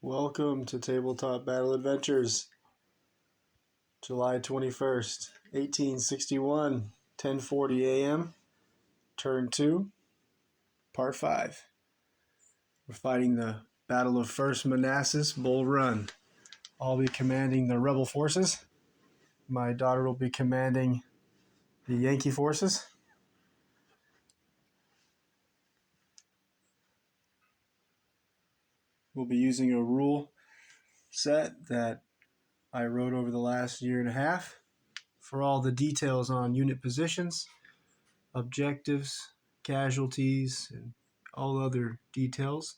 Welcome to Tabletop Battle Adventures, July 21st, 1861, 10:40 a.m., Turn 2, Part 5. We're fighting the Battle of First Manassas, Bull Run. I'll be commanding the rebel forces. My daughter will be commanding the Yankee forces. We'll be using a rule set that I wrote over the last year and a half. For all the details on unit positions, objectives, casualties, and all other details,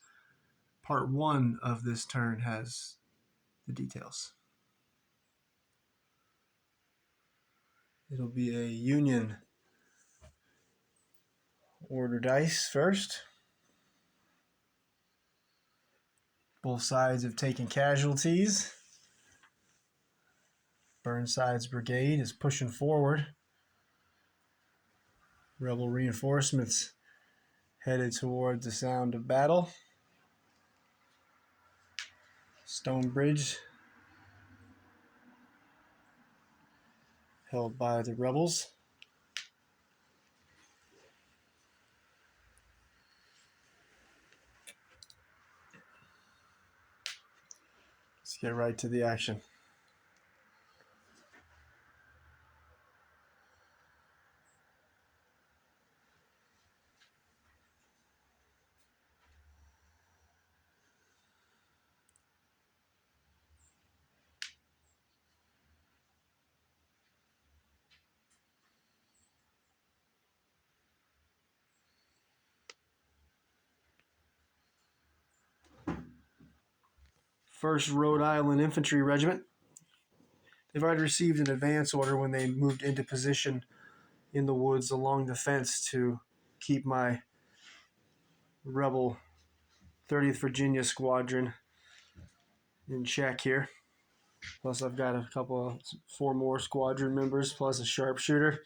Part 1 of this turn has the details. It'll be a Union order dice first. Both sides have taken casualties. Burnside's brigade is pushing forward. Rebel reinforcements headed towards the sound of battle. Stone Bridge held by the rebels. Let's get right to the action. First Rhode Island Infantry Regiment. They've already received an advance order when they moved into position in the woods along the fence to keep my rebel 30th Virginia Squadron in check here. Plus I've got four more squadron members plus a sharpshooter.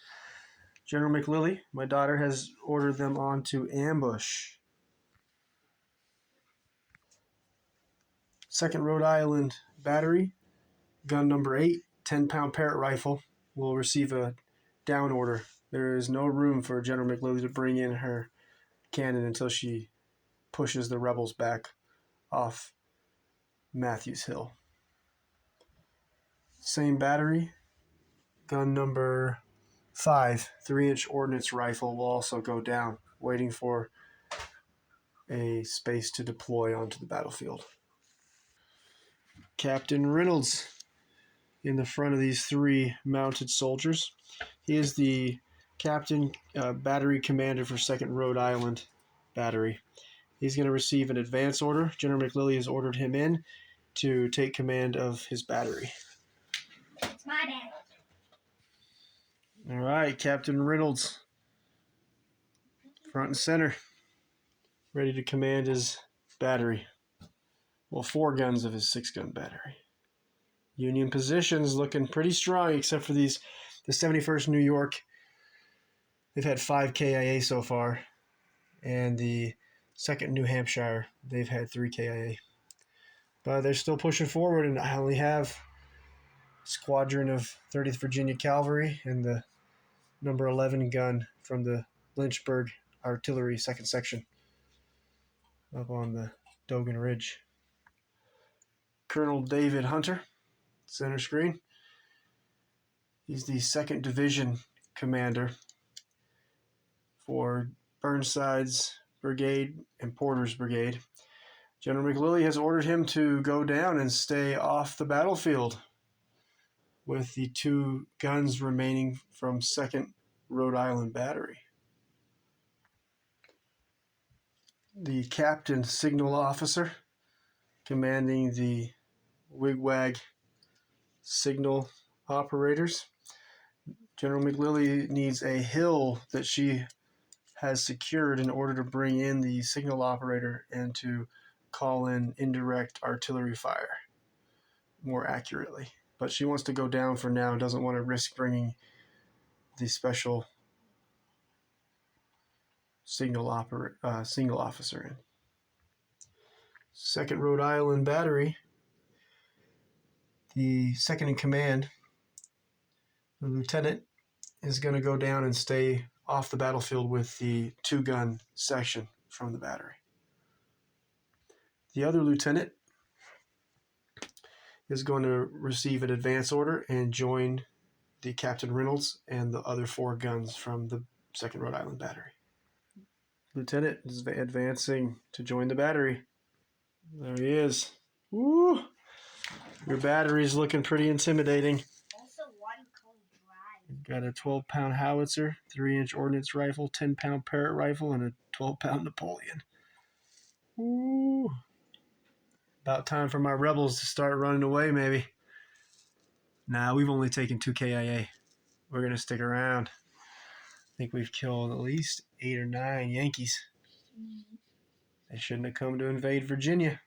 General McLilly, my daughter, has ordered them on to ambush. 2nd Rhode Island Battery, gun number 8, 10-pound Parrott rifle, will receive a down order. There is no room for General McLilly to bring in her cannon until she pushes the rebels back off Matthews Hill. Same battery, gun number 5, 3-inch ordnance rifle, will also go down, waiting for a space to deploy onto the battlefield. Captain Reynolds in the front of these 3 mounted soldiers. He is the captain battery commander for 2nd Rhode Island Battery. He's going to receive an advance order. General McLilly has ordered him in to take command of his battery. It's my battery. All right, Captain Reynolds, front and center, ready to command his battery. Well, 4 guns of his 6-gun battery. Union positions looking pretty strong, except for the 71st New York. They've had 5 KIA so far, and the 2nd New Hampshire, they've had 3 KIA. But they're still pushing forward, and I only have a squadron of 30th Virginia Cavalry and the number 11 gun from the Lynchburg Artillery 2nd Section up on the Dogan Ridge. Colonel David Hunter, center screen. He's the 2nd Division commander for Burnside's brigade and Porter's brigade. General McLilly has ordered him to go down and stay off the battlefield with the 2 guns remaining from 2nd Rhode Island Battery. The captain signal officer commanding the wigwag signal operators. General McLilly needs a hill that she has secured in order to bring in the signal operator and to call in indirect artillery fire more accurately. But she wants to go down for now, doesn't want to risk bringing the special signal officer in. 2nd Rhode Island Battery, the second in command, the lieutenant, is going to go down and stay off the battlefield with the 2-gun section from the battery. The other lieutenant is going to receive an advance order and join the Captain Reynolds and the other 4 guns from the 2nd Rhode Island Battery. Lieutenant is advancing to join the battery. There he is. Woo! Your battery's looking pretty intimidating. Also, why do you call it dry? Got a 12-pound howitzer, 3-inch ordnance rifle, 10-pound Parrott rifle, and a 12-pound Napoleon. Woo! About time for my rebels to start running away, maybe. Nah, we've only taken 2 KIA. We're going to stick around. I think we've killed at least 8 or 9 Yankees. They shouldn't have come to invade Virginia.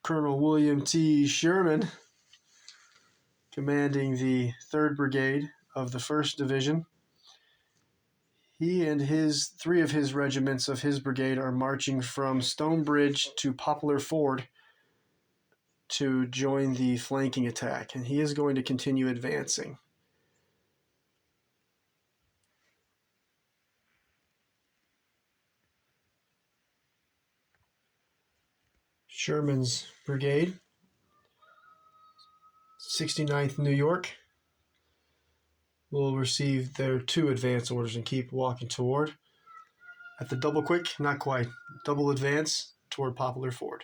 Colonel William T. Sherman, commanding the 3rd Brigade of the 1st Division. He and 3 of his regiments of his brigade are marching from Stonebridge to Poplar Ford to join the flanking attack, and he is going to continue advancing. Sherman's brigade, 69th New York, will receive their 2 advance orders and keep walking toward. At the double quick, not quite, double advance toward Poplar Ford.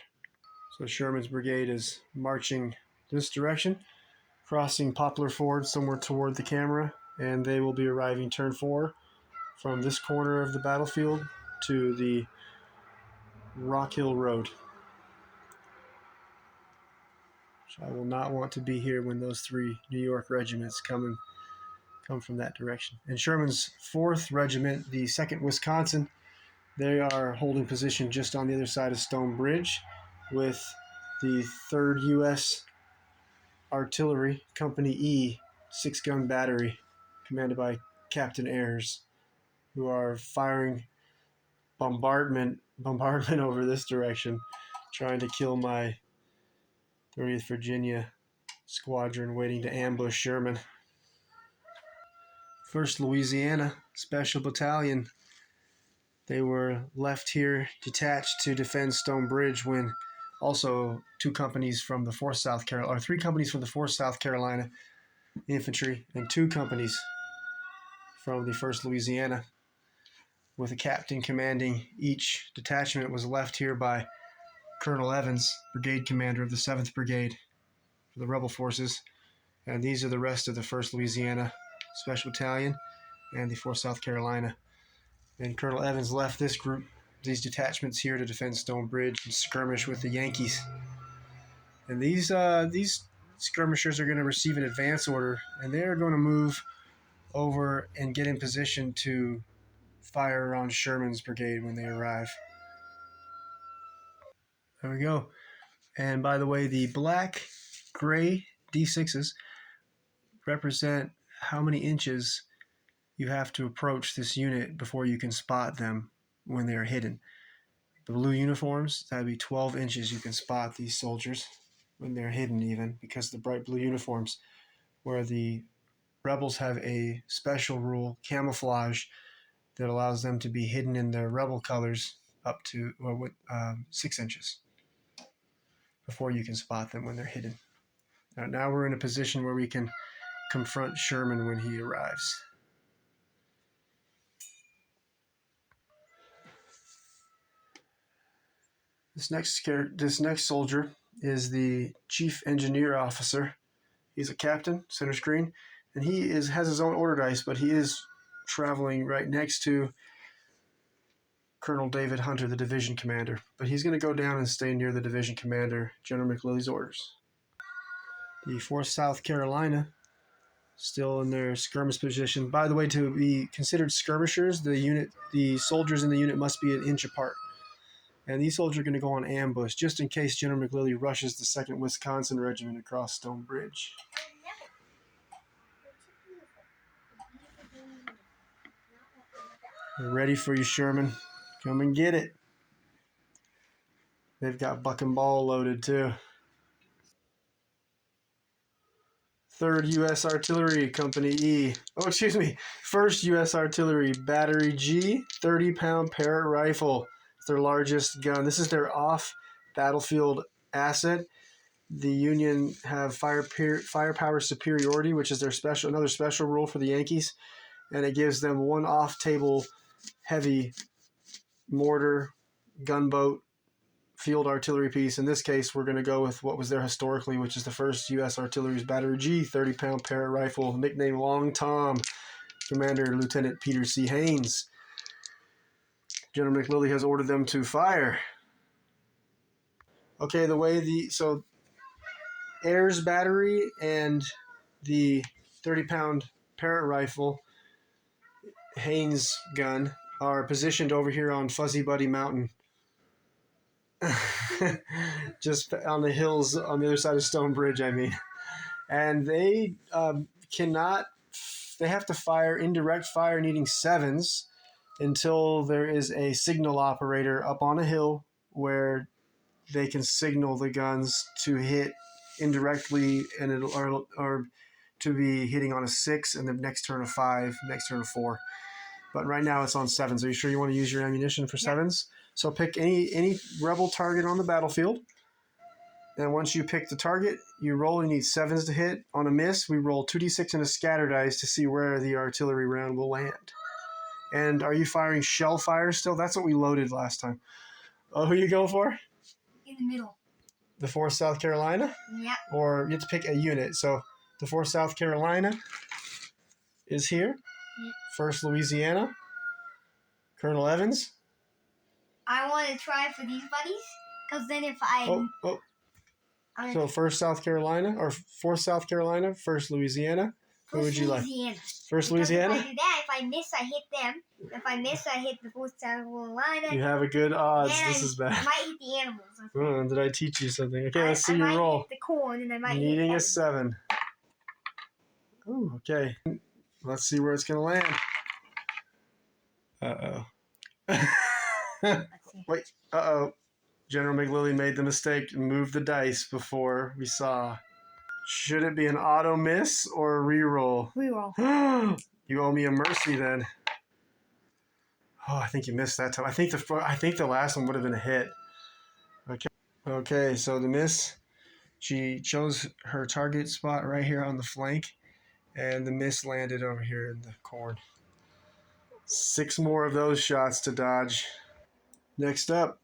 So Sherman's brigade is marching this direction, crossing Poplar Ford somewhere toward the camera, and they will be arriving turn 4 from this corner of the battlefield to the Rock Hill Road. So I will not want to be here when those 3 New York regiments come from that direction. And Sherman's 4th Regiment, the 2nd Wisconsin, they are holding position just on the other side of Stonebridge with the 3rd U.S. Artillery, Company E, 6-gun battery, commanded by Captain Ayres, who are firing bombardment over this direction, trying to kill my 30th Virginia squadron waiting to ambush Sherman. 1st Louisiana Special Battalion, they were left here detached to defend Stonebridge when also 2 companies from the 4th South Carolina, or 3 companies from the 4th South Carolina Infantry and 2 companies from the 1st Louisiana, with a captain commanding each detachment, was left here by Colonel Evans, brigade commander of the 7th Brigade for the rebel forces. And these are the rest of the 1st Louisiana Special Battalion and the 4th South Carolina. And Colonel Evans left this group, these detachments here to defend Stonebridge and skirmish with the Yankees. And these skirmishers are going to receive an advance order, and they are going to move over and get in position to fire on Sherman's brigade when they arrive. There we go. And by the way, the black, gray D6s represent how many inches you have to approach this unit before you can spot them when they are hidden. The blue uniforms, that would be 12 inches you can spot these soldiers when they're hidden, even because of the bright blue uniforms, where the rebels have a special rule, camouflage, that allows them to be hidden in their rebel colors up to 6 inches before you can spot them when they're hidden. Now we're in a position where we can confront Sherman when he arrives. This next soldier is the Chief Engineer Officer. He's a captain, center screen, and he has his own order dice, but he is traveling right next to Colonel David Hunter, the division commander. But he's going to go down and stay near the division commander, General McLillie's orders. The 4th South Carolina, still in their skirmish position. By the way, to be considered skirmishers, the soldiers in the unit must be an inch apart. And these soldiers are going to go on ambush, just in case General McLillie rushes the 2nd Wisconsin Regiment across Stonebridge. We're ready for you, Sherman. Come and get it. They've got buck and ball loaded too. 3rd U.S. Artillery, Company E. Oh, excuse me. 1st U.S. Artillery, Battery G, 30-pound Parrott rifle. It's their largest gun. This is their off-battlefield asset. The Union have firepower superiority, which is their another special rule for the Yankees, and it gives them one off-table heavy mortar, gunboat, field artillery piece. In this case, we're going to go with what was there historically, which is the 1st U.S. Artillery's Battery G 30-pound Parrott rifle, nicknamed Long Tom, Commander Lieutenant Peter C. Haynes. General McLilley has ordered them to fire. Okay, so Ayers battery and the 30-pound Parrott rifle, Haynes gun, are positioned over here on Fuzzy Buddy Mountain. Just on the hills on the other side of Stonebridge, I mean. And they they have to fire indirect fire needing 7s until there is a signal operator up on a hill where they can signal the guns to hit indirectly and or to be hitting on a 6 and the next turn a 5, next turn a 4. But right now it's on 7s. Are you sure you want to use your ammunition for 7s? So pick any rebel target on the battlefield. And once you pick the target, you roll. You need 7s to hit. On a miss, we roll 2d6 and a scatter dice to see where the artillery round will land. And are you firing shell fire still? That's what we loaded last time. Oh, who you go for? In the middle. The 4th South Carolina? Yeah. Or you have to pick a unit. So the 4th South Carolina is here. 1st Louisiana. Colonel Evans. I want to try for these buddies, because then if I... So 1st South Carolina, or 4th South Carolina, 1st Louisiana. Who would you like? 1st Louisiana? If I do that, if I miss, I hit them. If I miss, I hit the 4th South Carolina. You have a good odds. This is bad. I might hit the animals. Oh, did I teach you something? Okay, let's see your roll. I might hit the corn, and I might Needing hit a 7. Oh, okay. Let's see where it's going to land. Uh-oh. Wait. Uh-oh. General McLilley made the mistake and moved the dice before we saw. Should it be an auto miss or a reroll? Reroll. You owe me a mercy then. Oh, I think you missed that time. I think the last one would have been a hit. Okay, so the miss, she chose her target spot right here on the flank, and the miss landed over here in the corn. 6 more of those shots to dodge. Next up,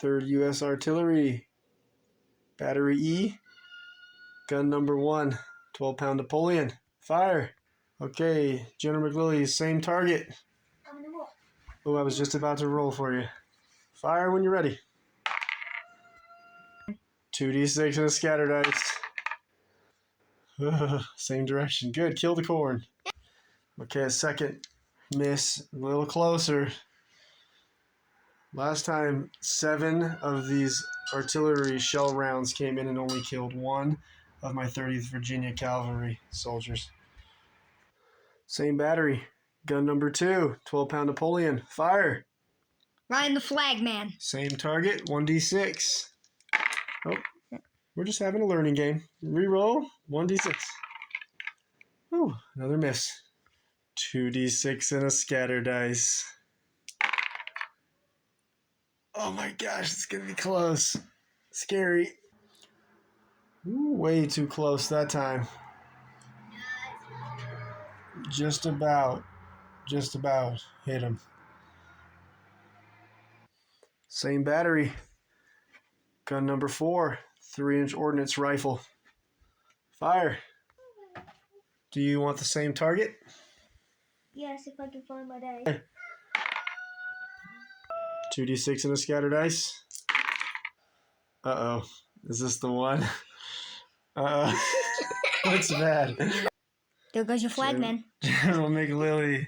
3rd U.S. Artillery, Battery E, gun number 1, 12-pound Napoleon. Fire. Okay, General McLilley, same target. I'm gonna roll. Oh, I was just about to roll for you. Fire when you're ready. 2d6 and a scatter dice. Same direction. Good. Kill the corn. Okay, a second miss. A little closer. Last time, 7 of these artillery shell rounds came in and only killed 1 of my 30th Virginia Cavalry soldiers. Same battery. Gun number 2, 12-pound Napoleon. Fire. Ryan the flag man. Same target, 1d6. Oh, we're just having a learning game. Reroll, 1d6. Ooh, another miss. 2d6 and a scatter dice. Oh my gosh, it's gonna be close. Scary. Ooh, way too close that time. Just about hit him. Same battery. Gun number 4, 3-inch ordnance rifle. Fire. Do you want the same target? Yes, if I can find my dice. 2d6 and a scatter dice. Uh-oh. Is this the one? Uh-oh. What's bad? There goes your flag man. General McLilley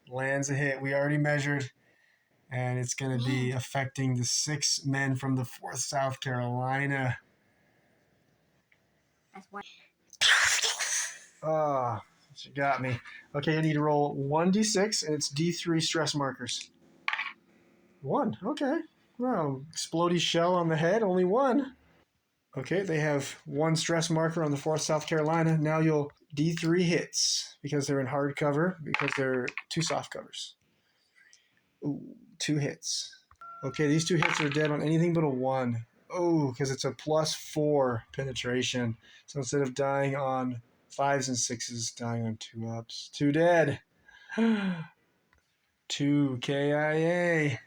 lands a hit. We already measured, and it's going to be affecting the 6 men from the 4th South Carolina. That's one. Oh, she got me. Okay, I need to roll 1d6, and it's d3 stress markers. 1, okay. Well, explodey shell on the head, only one. Okay, they have one stress marker on the 4th South Carolina. Now you'll D3 hits because they're in hard cover, because they're 2 soft covers. Ooh, 2 hits. Okay, these 2 hits are dead on anything but a 1. Oh, because it's a +4 penetration. So instead of dying on 5s and 6s, dying on 2 ups. 2 dead. 2 KIA.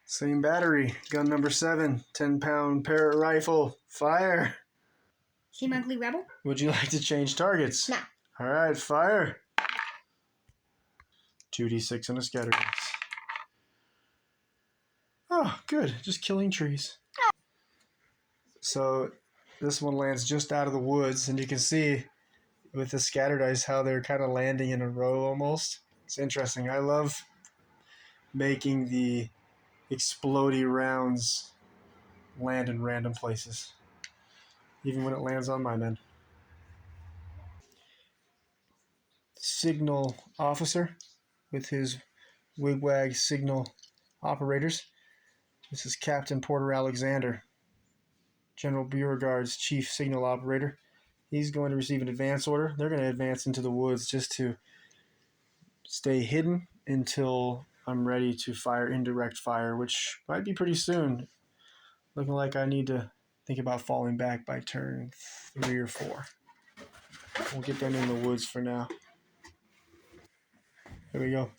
Same battery. Gun number 7. 10-pound Parrot rifle. Fire. Team Ugly Rebel? Would you like to change targets? No. All right, fire. 2d6 and a scatter dice. Oh, good. Just killing trees. So this one lands just out of the woods, and you can see with the scatter dice how they're kind of landing in a row almost. It's interesting. I love making the explodey rounds land in random places, even when it lands on my men. Signal officer with his wigwag signal operators. This is Captain Porter Alexander, General Beauregard's chief signal operator. He's going to receive an advance order. They're going to advance into the woods just to stay hidden until I'm ready to fire indirect fire, which might be pretty soon. Looking like I need to think about falling back by turn 3 or 4. We'll get them in the woods for now. There we go.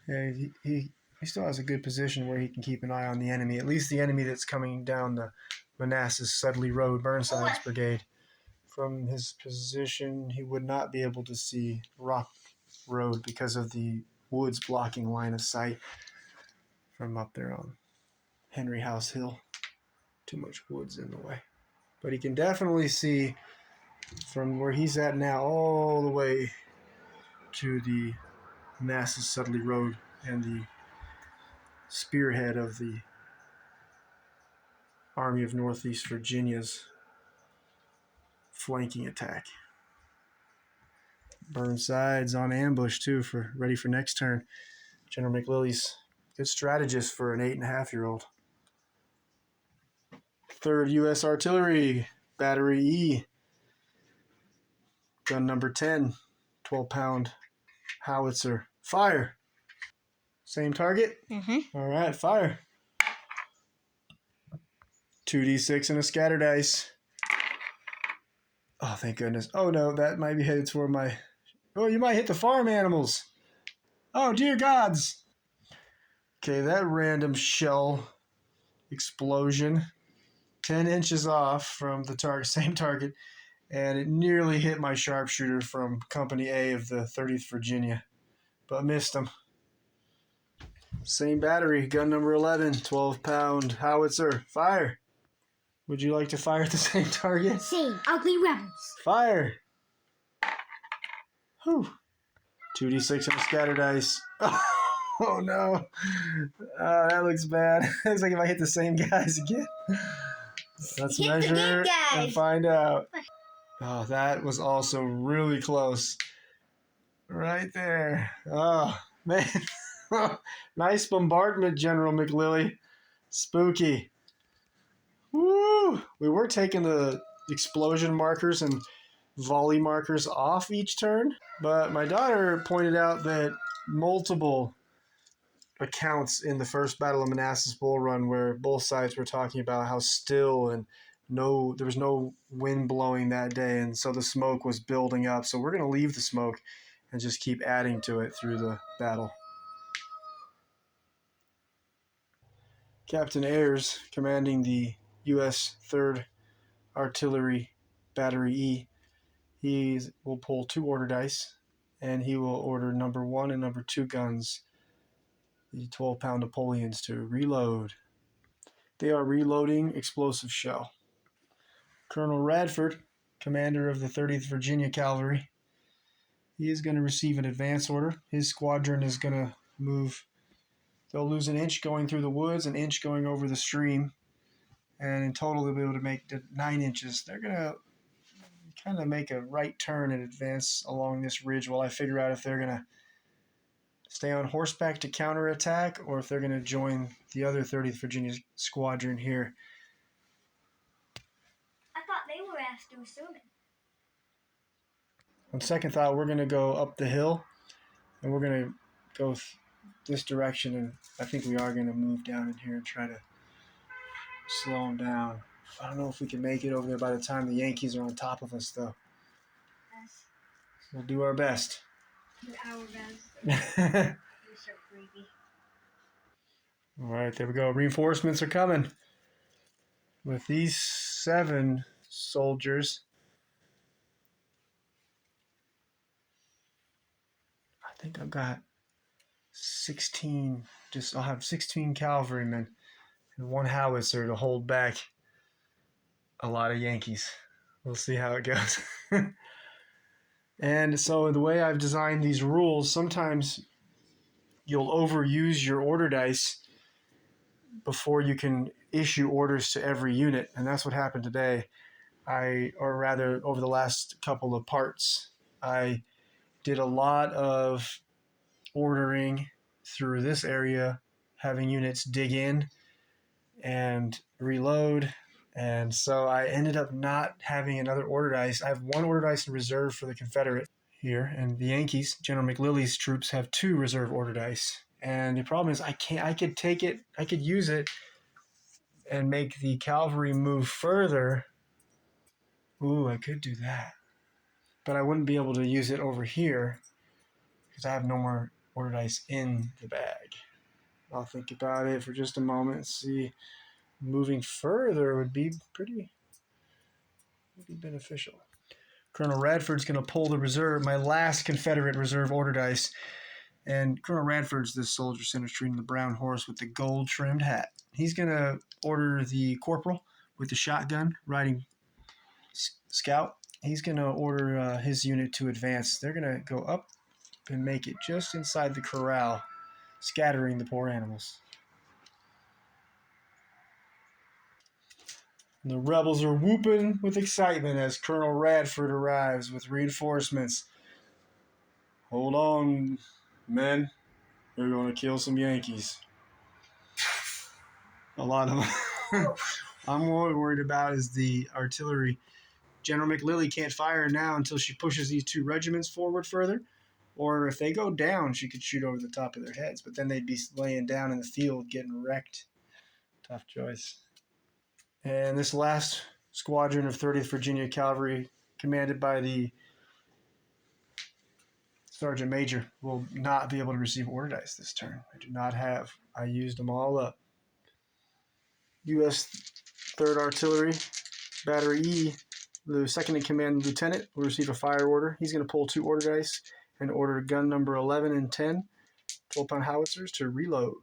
Yeah, he still has a good position where he can keep an eye on the enemy, at least the enemy that's coming down the Manassas Sudley Road, Burnside's brigade. From his position, he would not be able to see Rock Road because of the woods blocking line of sight from up there on Henry House Hill. Too much woods in the way. But he can definitely see from where he's at now all the way to the Manassas Sudley Road and the spearhead of the Army of Northeast Virginia's flanking attack. Burnside's on ambush too, ready for next turn. General McLilly's good strategist for an 8.5-year-old. 3rd U.S. Artillery, Battery E. Gun number 10, 12-pound howitzer. Fire. Same target? Mm-hmm. All right, fire. 2d6 and a scatter dice. Oh, thank goodness. Oh, no, that might be headed toward my... Oh, you might hit the farm animals. Oh, dear gods. Okay, that random shell explosion, 10 inches off from the same target, and it nearly hit my sharpshooter from Company A of the 30th Virginia, but missed him. Same battery, gun number 11, 12-pound howitzer. Fire. Would you like to fire at the same target? Same Ugly Rebels. Fire. Whew. 2d6 and a scatter dice. Oh no. That looks bad. Looks like if I hit the same guys again. Let's measure and find out. Oh, that was also really close. Right there. Oh, man. Nice bombardment, General McLilly. Spooky. Woo! We were taking the explosion markers and volley markers off each turn, but my daughter pointed out that multiple accounts in the first Battle of Manassas Bull Run where both sides were talking about how still and there was no wind blowing that day, and so the smoke was building up. So we're going to leave the smoke and just keep adding to it through the battle. Captain Ayers, commanding the U.S. 3rd Artillery Battery E, he will pull 2 order dice, and he will order number 1 and number 2 guns, the 12-pound Napoleons, to reload. They are reloading explosive shell. Colonel Radford, commander of the 30th Virginia Cavalry, he is going to receive an advance order. His squadron is going to move. They'll lose an inch going through the woods, an inch going over the stream, and in total they'll be able to make 9 inches. They're going to kind of make a right turn and advance along this ridge while I figure out if they're going to stay on horseback to counterattack, or if they're going to join the other 30th Virginia Squadron here. I thought they were asked to do swimming. On second thought, we're going to go up the hill, and we're going to go this direction, and I think we are going to move down in here and try to slow them down. I don't know if we can make it over there by the time the Yankees are on top of us, though. Yes. We'll do our best. Do our best. You're so creepy. All right, there we go. Reinforcements are coming. With these 7 soldiers, I think I've got 16. I'll have 16 cavalrymen and 1 howitzer to hold back a lot of Yankees. We'll see how it goes. And so the way I've designed these rules, sometimes you'll overuse your order dice before you can issue orders to every unit, and that's what happened today. Or rather, over the last couple of parts, I did a lot of ordering through this area, having units dig in and reload, and so I ended up not having another order dice. I have 1 order dice in reserve for the Confederate here, and the Yankees, General McLilly's troops, have 2 reserve order dice. And the problem is I could take it, I could use it and make the cavalry move further. Ooh, I could do that. But I wouldn't be able to use it over here because I have no more order dice in the bag. I'll think about it for just a moment and see. Moving further would be pretty beneficial. Colonel Radford's going to pull the reserve, my last Confederate reserve order dice. And Colonel Radford's this soldier center treating the brown horse with the gold trimmed hat. He's going to order the corporal with the shotgun riding scout. He's going to order his unit to advance. They're going to go up and make it just inside the corral, scattering the poor animals. And the rebels are whooping with excitement as Colonel Radford arrives with reinforcements. Hold on, men. We're going to kill some Yankees. A lot of them. I'm more worried about is the artillery. General McLilly can't fire now until she pushes these 2 regiments forward further. Or if they go down, she could shoot over the top of their heads. But then they'd be laying down in the field getting wrecked. Tough choice. And this last squadron of 30th Virginia Cavalry, commanded by the Sergeant Major, will not be able to receive order dice this turn. I do not have. I used them all up. U.S. 3rd Artillery, Battery E, the second in command lieutenant, will receive a fire order. He's going to pull 2 order dice and order gun number 11 and 10, 12-pound howitzers, to reload.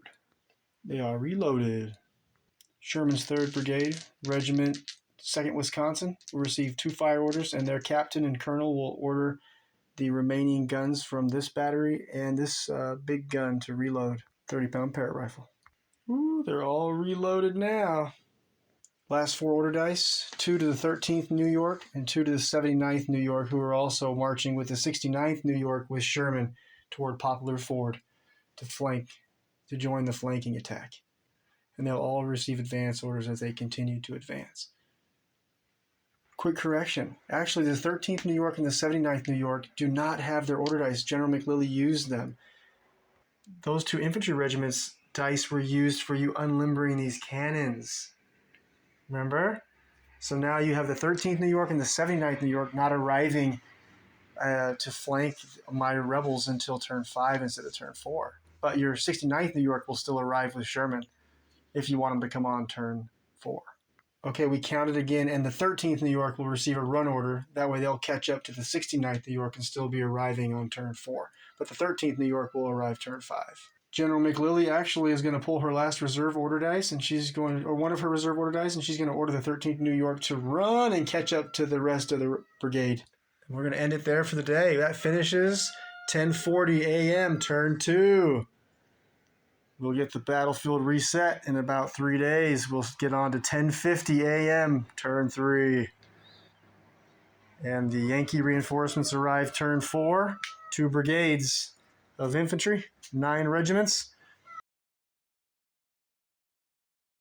They are reloaded. Sherman's 3rd Brigade, Regiment 2nd Wisconsin, will receive 2 fire orders, and their captain and colonel will order the remaining guns from this battery and this big gun to reload. 30-pound parrot rifle. Ooh, they're all reloaded now. Last 4 order dice, 2 to the 13th New York and 2 to the 79th New York, who are also marching with the 69th New York with Sherman toward Poplar Ford to join the flanking attack. And they'll all receive advance orders as they continue to advance. Quick correction. Actually, the 13th New York and the 79th New York do not have their order dice. General McLilly used them. Those 2 infantry regiments' dice were used for you unlimbering these cannons. Remember? So now you have the 13th New York and the 79th New York not arriving to flank my rebels until turn 5 instead of turn 4. But your 69th New York will still arrive with Sherman if you want them to come on turn 4. Okay, we counted again, and the 13th New York will receive a run order. That way they'll catch up to the 69th New York and still be arriving on turn 4. But the 13th New York will arrive turn 5. General McLilly actually is going to pull her last reserve order dice, and one of her reserve order dice, and she's going to order the 13th New York to run and catch up to the rest of the brigade. And we're going to end it there for the day. That finishes 10:40 a.m. turn 2. We'll get the battlefield reset in about 3 days. We'll get on to 10:50 a.m. turn 3. And the Yankee reinforcements arrive turn 4. 2 brigades of infantry, 9 regiments,